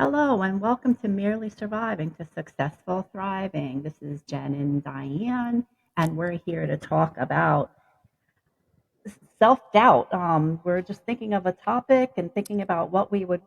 Hello, and welcome to Merely Surviving to Successful Thriving. This is Jen and Diane, and we're here to talk about self doubt. We're just thinking of a topic and thinking about what we would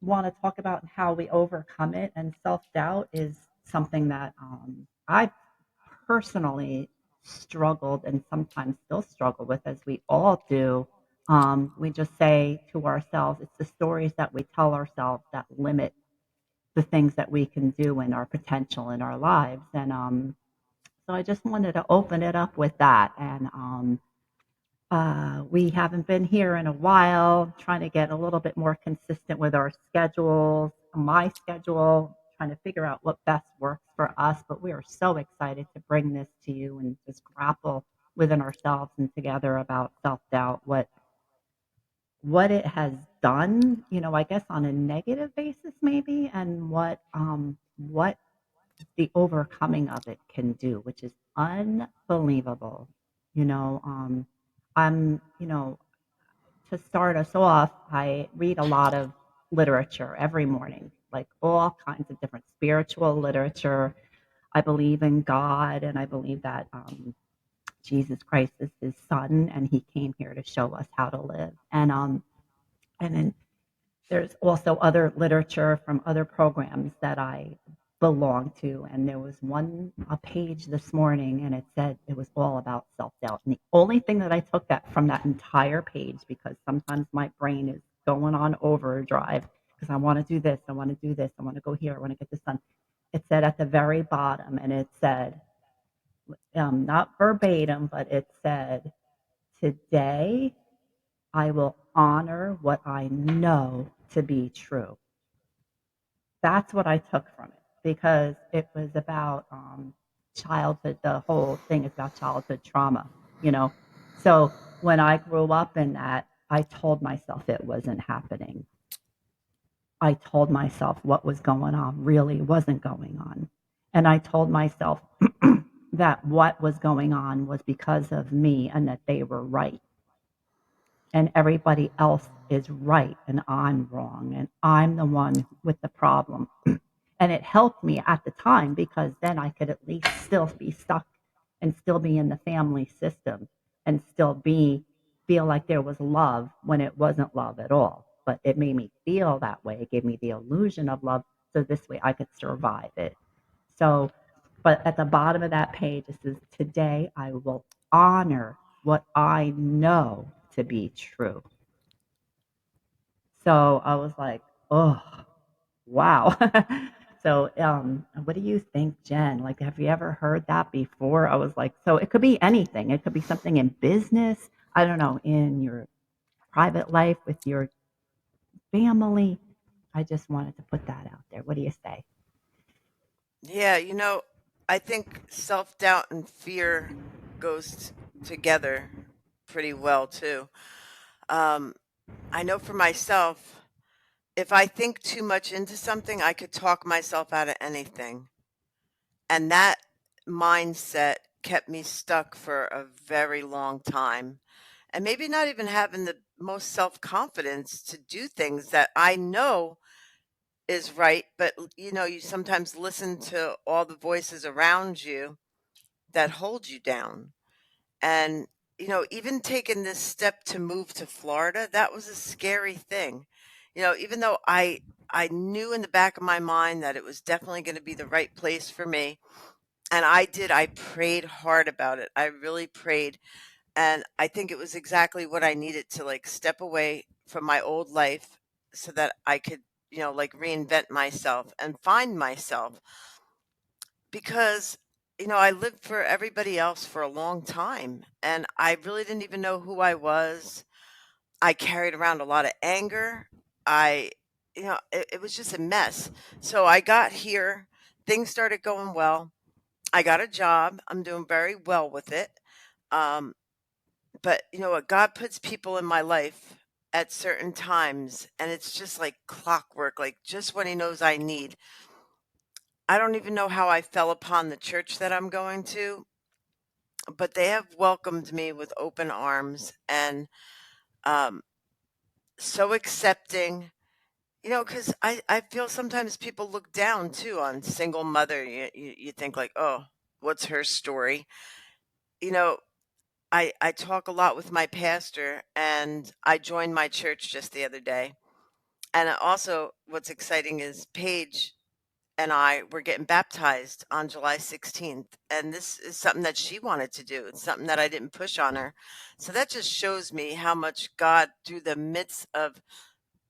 want to talk about and how we overcome it. And self doubt is something that I personally struggled and sometimes still struggle with, as we all do. We just say to ourselves, it's the stories that we tell ourselves that limit the things that we can do and our potential in our lives. And so I just wanted to open it up with that. And we haven't been here in a while, trying to get a little bit more consistent with our schedules, my schedule, trying to figure out what best works for us. But we are so excited to bring this to you and just grapple within ourselves and together about self doubt, what it has done, I guess on a negative basis maybe, and what the overcoming of it can do, which is unbelievable. You know, I'm, to start us off, I read a lot of literature every morning, like all kinds of different spiritual literature. I believe in God, and I believe that Jesus Christ is His Son, and He came here to show us how to live. And then there's also other literature from other programs that I belong to. And there was a page this morning, and it said it was all about self doubt. And the only thing that I took that from that entire page, because sometimes my brain is going on overdrive because I want to do this, I want to do this, I want to go here, I want to get this done. It said at the very bottom, and it said, not verbatim, but it said, today I will honor what I know to be true. That's what I took from it, because it was about childhood. The whole thing is about childhood trauma, you know. So when I grew up in that, I told myself it wasn't happening. I told myself what was going on really wasn't going on. And I told myself that what was going on was because of me and that they were right and everybody else is right and I'm wrong and I'm the one with the problem. And it helped me at the time because then I could at least still be stuck and still be in the family system and still feel like there was love when it wasn't love at all. But it made me feel that way. It gave me the illusion of love. So this way I could survive it. So, but at the bottom of that page, it says, today I will honor what I know to be true. So I was like, oh, wow. So, what do you think, Jen? Like, have you ever heard that before? I was like, so it could be anything. It could be something in business, I don't know, in your private life with your family. I just wanted to put that out there. What do you say? Yeah, I think self-doubt and fear goes together pretty well too. Um, I know for myself, if I think too much into something, I could talk myself out of anything. And that mindset kept me stuck for a very long time. And maybe not even having the most self-confidence to do things that I know is right, but you sometimes listen to all the voices around you that hold you down. And, even taking this step to move to Florida, that was a scary thing. Even though I knew in the back of my mind that it was definitely going to be the right place for me. And I prayed hard about it. I really prayed. And I think it was exactly what I needed to like step away from my old life so that I could, like reinvent myself and find myself because I lived for everybody else for a long time and I really didn't even know who I was. I carried around a lot of anger. I it was just a mess. So I got here, things started going well. I got a job. I'm doing very well with it. Um but you know what, God puts people in my life at certain times and it's just like clockwork, like just when he knows I need. I don't even know how I fell upon the church that I'm going to, but they have welcomed me with open arms and um, so accepting. Because I feel sometimes people look down too on single mother. You think like, oh, what's her story? You know, I talk a lot with my pastor, and I joined my church just the other day. And also, what's exciting is Paige and I were getting baptized on July 16th. And this is something that she wanted to do. It's something that I didn't push on her. So that just shows me how much God, through the midst of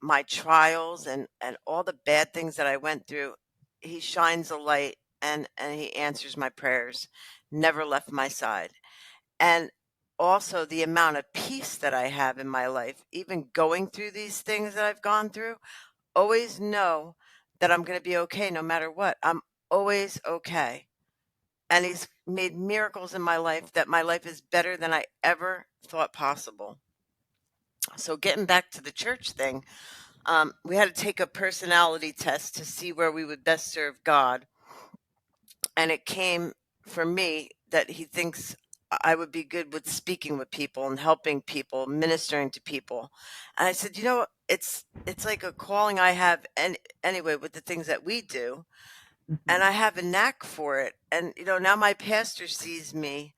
my trials and all the bad things that I went through, he shines a light and he answers my prayers. Never left my side. And also the amount of peace that I have in my life, even going through these things that I've gone through, always know that I'm going to be okay no matter what. I'm always okay. And he's made miracles in my life that my life is better than I ever thought possible. So getting back to the church thing, we had to take a personality test to see where we would best serve God. And it came for me that he thinks I would be good with speaking with people and helping people, ministering to people. And I said, it's like a calling I have anyway with the things that we do, and Mhm. I have a knack for it. And now my pastor sees me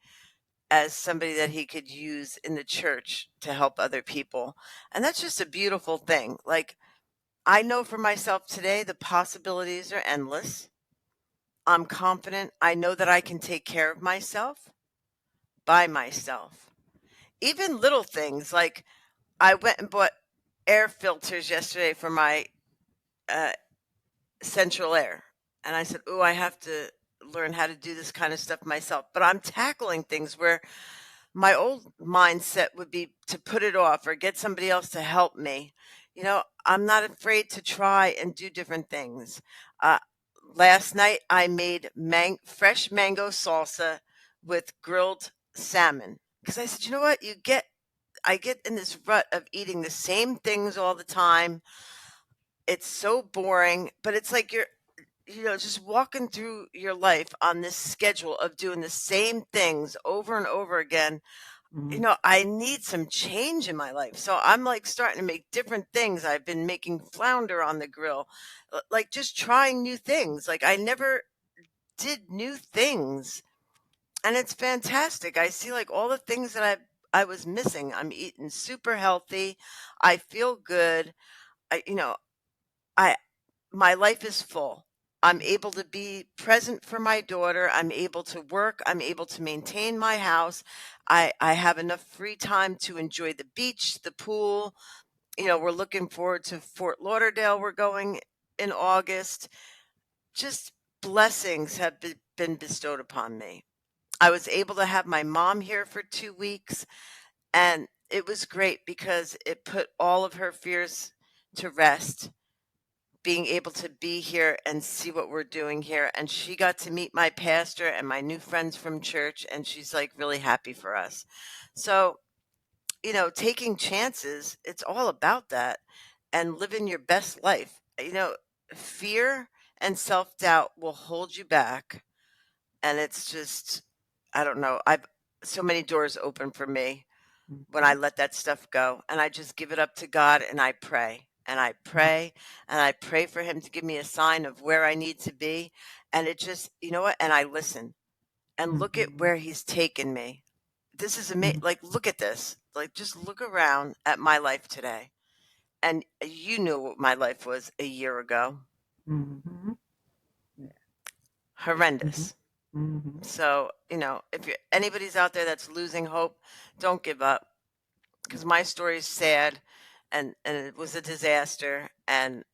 as somebody that he could use in the church to help other people. And that's just a beautiful thing. Like, I know for myself today, the possibilities are endless. I'm confident. I know that I can take care of myself by myself. Even little things like I went and bought air filters yesterday for my uh, central air. And I said, oh, I have to learn how to do this kind of stuff myself. But I'm tackling things where my old mindset would be to put it off or get somebody else to help me. I'm not afraid to try and do different things. Uh, Last night I made fresh mango salsa with grilled salmon because I said, you know what? I get in this rut of eating the same things all the time. It's so boring, but it's like you're just walking through your life on this schedule of doing the same things over and over again. Mhm. I need some change in my life. So I'm like starting to make different things. I've been making flounder on the grill, like just trying new things. Like I never did new things. And it's fantastic. I see like all the things that I was missing. I'm eating super healthy. I feel good. I you know, I my life is full. I'm able to be present for my daughter. I'm able to work. I'm able to maintain my house. I have enough free time to enjoy the beach, the pool. We're looking forward to Fort Lauderdale. We're going in August. Just blessings have been bestowed upon me. I was able to have my mom here for 2 weeks, and it was great because it put all of her fears to rest, being able to be here and see what we're doing here. And she got to meet my pastor and my new friends from church, and she's like really happy for us. So, taking chances, it's all about that and living your best life. Fear and self doubt will hold you back. And it's just, I don't know. I've so many doors open for me when I Mhm. let that stuff go, and I just give it up to God and I pray and I pray and I pray for him to give me a sign of where I need to be. And it just, you know what? And I listen and look at Mhm. where he's taken me. This is amazing. Mhm. Like, look at this. Like, just look around at my life today. And you knew what my life was a year ago. Mhm. Yeah. Mhm. Horrendous. Mhm. So, if anybody's out there that's losing hope, don't give up because my story is sad and it was a disaster, and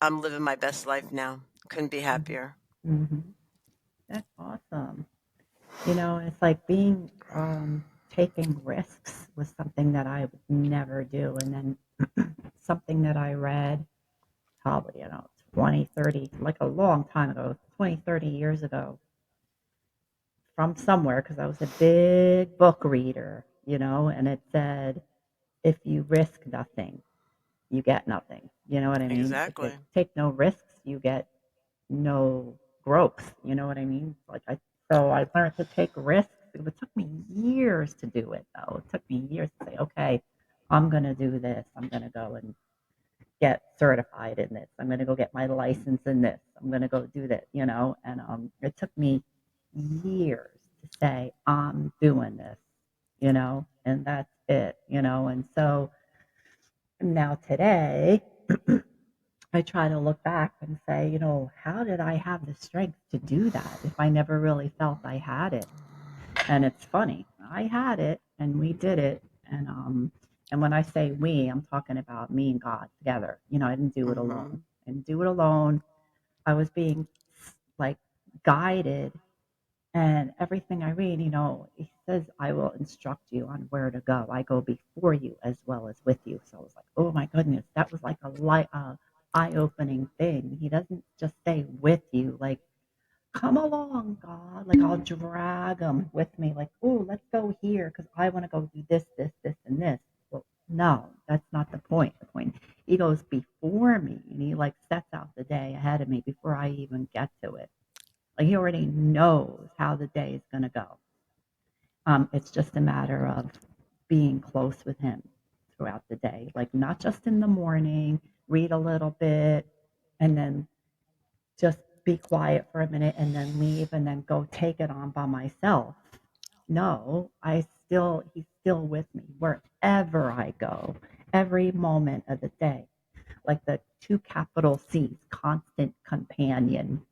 I'm living my best life now. Couldn't be Mhm. happier. Mhm. That's awesome. It's like taking risks was something that I would never do. And then something that I read probably, 20, 30, like a long time ago, 20, 30 years ago from somewhere, because I was a big book reader, and it said, if you risk nothing, you get nothing. You know what I mean? If you Exactly. take no risks, you get no growth. You know what I mean? So I learned to take risks. It took me years to do it, though. It took me years to say, okay, I'm gonna do this. I'm gonna go and get certified in this. I'm going to go get my license in this. I'm going to go do that, And it took me years to say, I'm doing this, and that's it, And so now today, I try to look back and say, how did I have the strength to do that if I never really felt I had it? And it's funny, I had it and we did it. And when I say we, I'm talking about me and God together. I didn't do it Mm-hmm. alone. I didn't do it alone. I was being like guided, and everything I read, he says, I will instruct you on where to go. I go before you as well as with you. So I was like, oh my goodness, that was like a eye-opening thing. He doesn't just say with you, like, come along, God. Like I'll drag them with me, like, oh, let's go here because I want to go do this, this, this, and this. Well, no, that's not the point. The point, he goes before me and he like sets out the day ahead of me before I even get to it. Like he already knows how the day is going to go. It's just a matter of being close with him throughout the day, like not just in the morning, read a little bit, and then just be quiet for a minute and then leave and then go take it on by myself. No, he's still with me wherever I go, every moment of the day. Like the two capital C's, constant companion,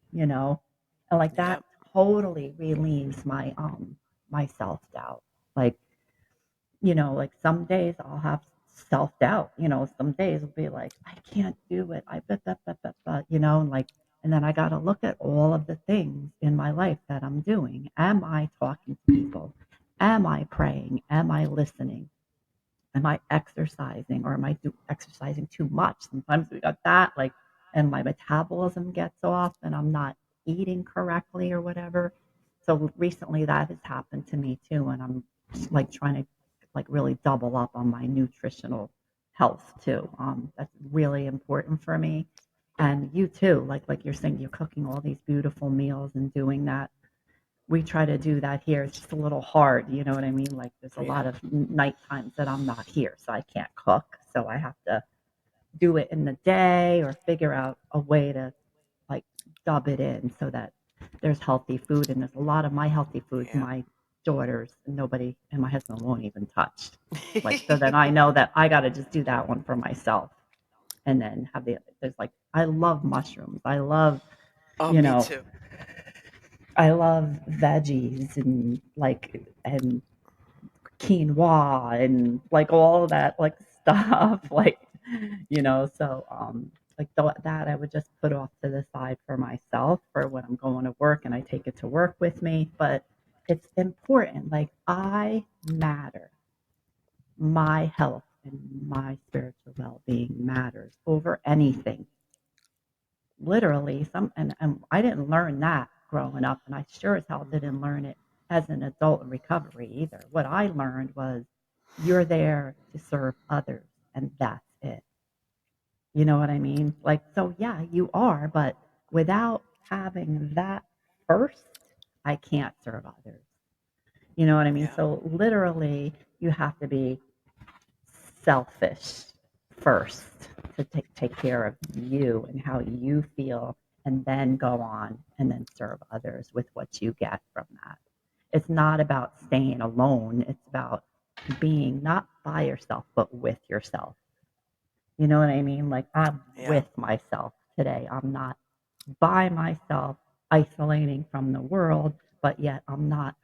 And like that Yep. totally relieves my self doubt. Like, like some days I'll have self doubt. Some days will be like, I can't do it. And like, and then I got to look at all of the things in my life that I'm doing. Am I talking to people? Am I praying? Am I listening? Am I exercising or am I exercising too much? Sometimes we got that, like, and my metabolism gets off and I'm not eating correctly or whatever. So recently that has happened to me too. And I'm like trying to like really double up on my nutritional health too. That's really important for me. And you too, like you're saying, you're cooking all these beautiful meals and doing that. We try to do that here. It's just a little hard, you know what I mean? Like there's a Yeah. lot of night times that I'm not here, so I can't cook. So I have to do it in the day or figure out a way to like dub it in so that there's healthy food. And there's a lot of my healthy foods Yeah. my daughters and nobody and my husband won't even touch. Like so then I know that I got to just do that one for myself and then have there's like I love mushrooms. Oh, You me know, too. I love veggies and quinoa and like all of that like stuff like like that I would just put off to the side for myself for when I'm going to work and I take it to work with me, but it's important, like I matter. My health and my spiritual well-being matters over anything, literally. And I didn't learn that growing up, and I sure as hell didn't Hmm. learn it as an adult in recovery either. What I learned was you're there to serve others, and that's it. You know what I mean? Like, so yeah, you are, but without having that first, I can't serve others. You know what I mean? Yeah. So literally, you have to be selfish first to take care of you and how you feel, and then go on and then serve others with what you get from that. It's not about staying alone, it's about being not by yourself but with yourself. You know what I mean? Like I'm Yeah. with myself today. I'm not by myself, isolating from the world, but yet I'm not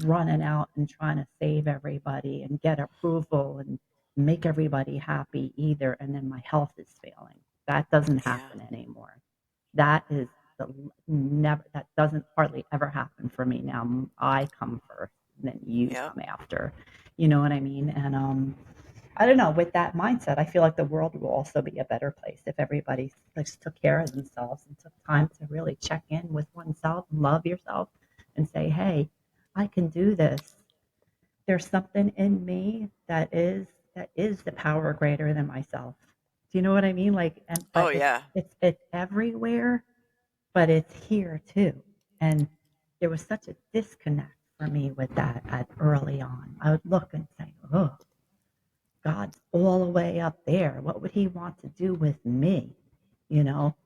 running out and trying to save everybody and get approval and make everybody happy either. And then my health is failing. That doesn't Yeah. happen anymore. That is the never, that doesn't hardly ever happen for me now. I come first, and then you Yep. come after. You know what I mean? And I don't know. With that mindset, I feel like the world will also be a better place if everybody just took care of themselves and took time to really check in with oneself, love yourself, and say, "Hey, I can do this. There's something in me that is the power greater than myself." Do you know what I mean? Like, and Oh, but it's yeah. it's it's everywhere, but it's here too. And there was such a disconnect for me with that at early on. I would look and say, "Oh." God's all the way up there. What would he want to do with me? You know,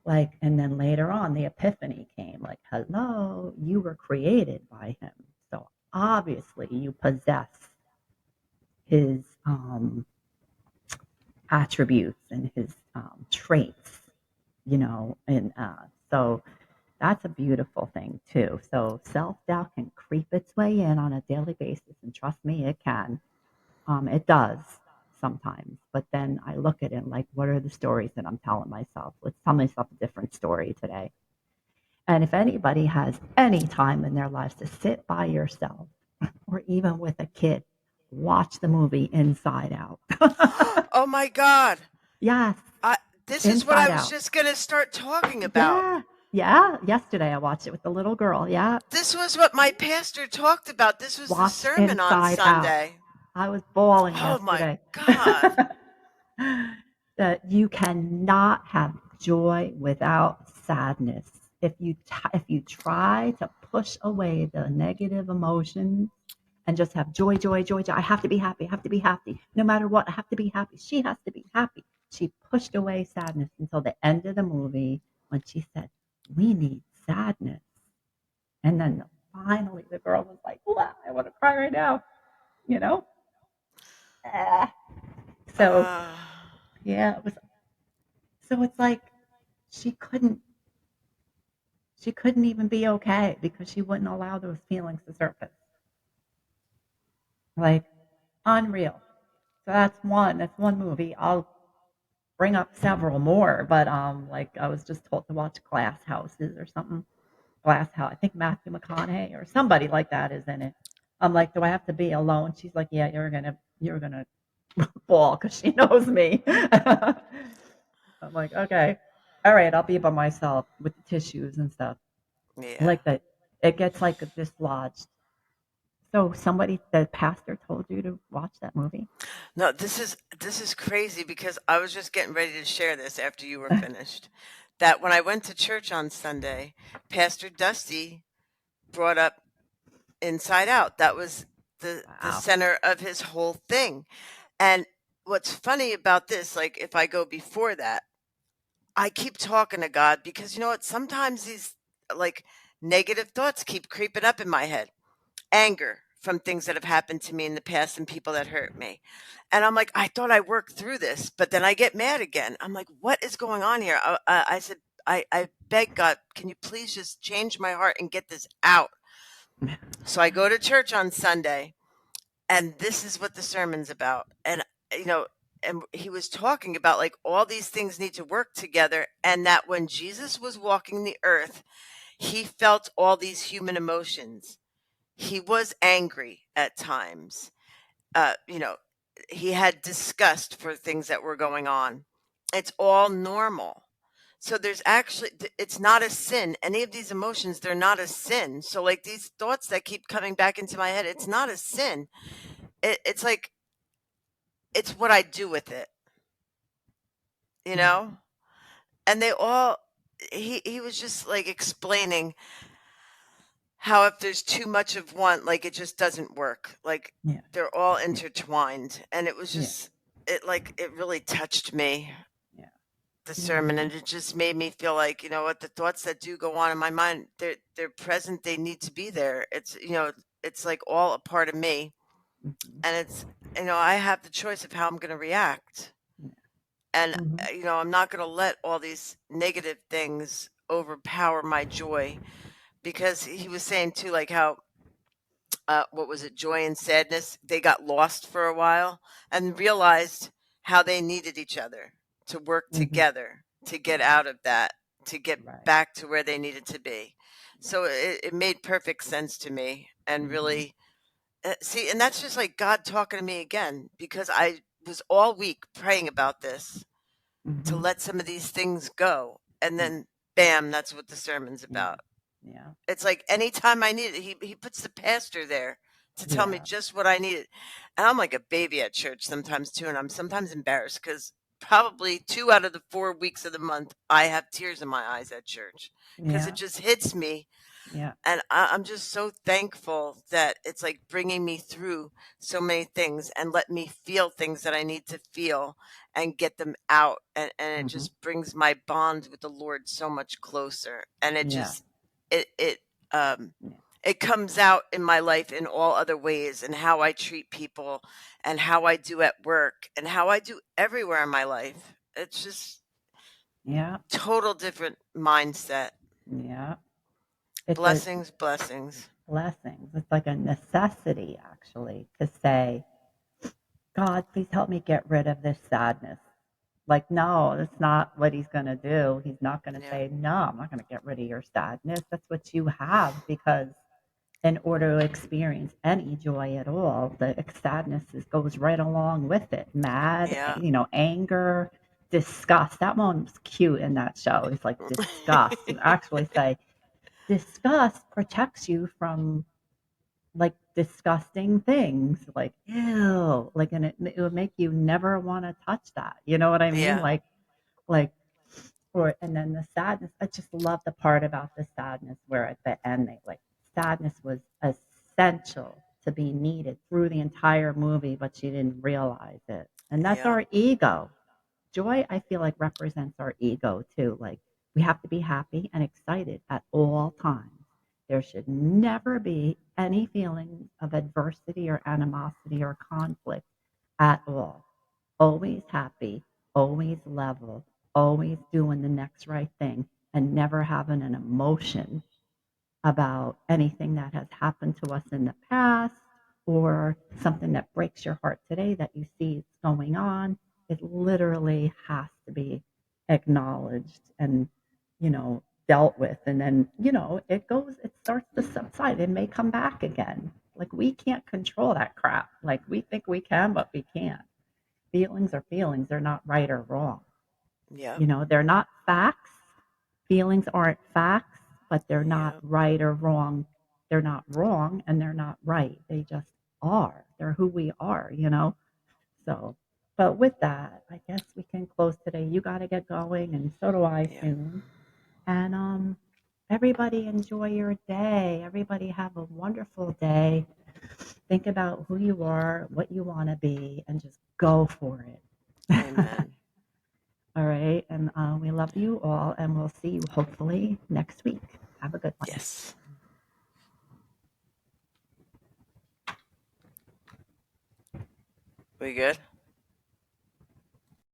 like, and then later on, the epiphany came like, hello, you were created by him. So obviously, you possess his attributes and his traits, and so that's a beautiful thing too. So self doubt can creep its way in on a daily basis, and trust me, it can. It does sometimes, but then I look at it like, what are the stories that I'm telling myself? Let's tell myself a different story today. And if anybody has any time in their lives to sit by yourself, or even with a kid, watch the movie Inside Out. Oh my God. Yes, I, this is what I Inside was Out. just going to start talking about. Yeah, yeah. Yesterday I watched it with the little girl. Yeah, This was what my pastor talked about. This was the watch sermon on Inside Out. Sunday. I was bawling Oh my yesterday. God. That you cannot have joy without sadness. If you try to push away the negative emotions and just have joy, joy, joy, joy. I have to be happy. I have to be happy. No matter what, I have to be happy. She has to be happy. She pushed away sadness until the end of the movie when she said, "We need sadness." And then finally the girl was like, "Wow, I want to cry right now." You know? Ah. So Uh, yeah, it was. So it's like she couldn't she couldn't even be okay because she wouldn't allow those feelings to surface. Like, unreal. So that's one movie. I'll bring up several more, but like I was just told to watch Glass Houses or something. Glass House. I think Matthew McConaughey or somebody like that is in it. I'm like, do I have to be alone? She's like, yeah, you're gonna fall because she knows me. I'm like, okay, all right, I'll be by myself with the tissues and stuff. yeah. Like that, it gets like dislodged. So the pastor told you to watch that movie? No, this is crazy because I was just getting ready to share this after you were finished. That when I went to church on Sunday, Pastor Dusty brought up Inside Out. That was the Wow. center of his whole thing. And what's funny about this, like if I go before that, I keep talking to God because you know what? Sometimes these like negative thoughts keep creeping up in my head. Anger from things that have happened to me in the past and people that hurt me. And I'm like, I thought I worked through this, but then I get mad again. I'm like, what is going on here? I said, I beg God, can you please just change my heart and get this out? So I go to church on Sunday, and this is what the sermon's about. And, you know, and he was talking about like all these things need to work together, and that when Jesus was walking the earth, he felt all these human emotions. He was angry at times. You know, he had disgust for things that were going on. It's all normal. So there's actually, it's not a sin. Any of these emotions, they're not a sin. So like these thoughts that keep coming back into my head, it's not a sin. It's like, it's what I do with it, you Mhm. know? And they all, he was just like explaining how if there's too much of one, like it just doesn't work. Like Yeah, they're all intertwined. And it was yeah, just, it really touched me, yeah. the sermon, Mhm, and it just made me feel like, you know what, the thoughts that do go on in my mind, they're present, they need to be there. It's, it's like all a part of me. mhm, And it's, I have the choice of how I'm going to react. yeah, And mhm, I'm not going to let all these negative things overpower my joy, because he was saying too, like how what was it, joy and sadness, they got lost for a while and realized how they needed each other to work mhm. together to get Right, out of that, to get right. back to where they needed to be. Yeah. So it made perfect sense to me, and Mhm, really see, and that's just like God talking to me again, because I was all week praying about this, to mhm. let some of these things go, and Yeah, then bam, that's what the sermon's yeah, about. yeah, It's like anytime I need it, he puts the pastor there to tell me yeah. just what I needed. And I'm like a baby at church sometimes too, and I'm sometimes embarrassed because probably 2 out of the 4 weeks of the month I have tears in my eyes at church, because it Yeah. just hits me. Yeah. And I'm just so thankful that it's like bringing me through so many things and let me feel things that I need to feel and get them out. And it Hmm. just brings my bond with the Lord so much closer. And it Yeah. just, it, Yeah. it comes out in my life in all other ways, and how I treat people and how I do at work and how I do everywhere in my life. It's just Yeah. total different mindset. Yeah. It's a Blessings, blessings. blessing. It's like a necessity, actually, to say, God, please help me get rid of this sadness. Like, no, that's not what he's going to do. He's not going to Yeah. say, no, I'm not going to get rid of your sadness. That's what you have, because in order to experience any joy at all, the goes right along with it. Mad, Yeah. anger, disgust. That one was cute in that show. It's like disgust. You actually say, disgust protects you from like disgusting things, like ew, like, and it would make you never want to touch that. You know what I mean? Yeah. Like, or and then the sadness. I just love the part about the sadness where at the end they like sadness was essential to be needed through the entire movie, but she didn't realize it. And that's Yeah. our ego. Joy, I feel like, represents our ego too. Like, we have to be happy and excited at all times. There should never be any feelings of adversity or animosity or conflict at all. Always happy, always level, always doing the next right thing, and never having an emotion about anything that has happened to us in the past or something that breaks your heart today that you see it's going on. It literally has to be acknowledged and, dealt with. And then, it starts to subside. It may come back again. Like, we can't control that crap. Like, we think we can, but we can't. Feelings are feelings. They're not right or wrong. Yeah. They're not facts. Feelings aren't facts, but they're not Yeah. right or wrong. They're not wrong and they're not right. They just are. They're who we are. So, but with that, I guess we can close today. You got to get going, and so do I Yeah. soon. And everybody enjoy your day. Everybody have a wonderful day. Think about who you are, what you want to be, and just go for it. Amen. All right. And we love you all, and we'll see you hopefully next week. Have a good one. Yes. We good?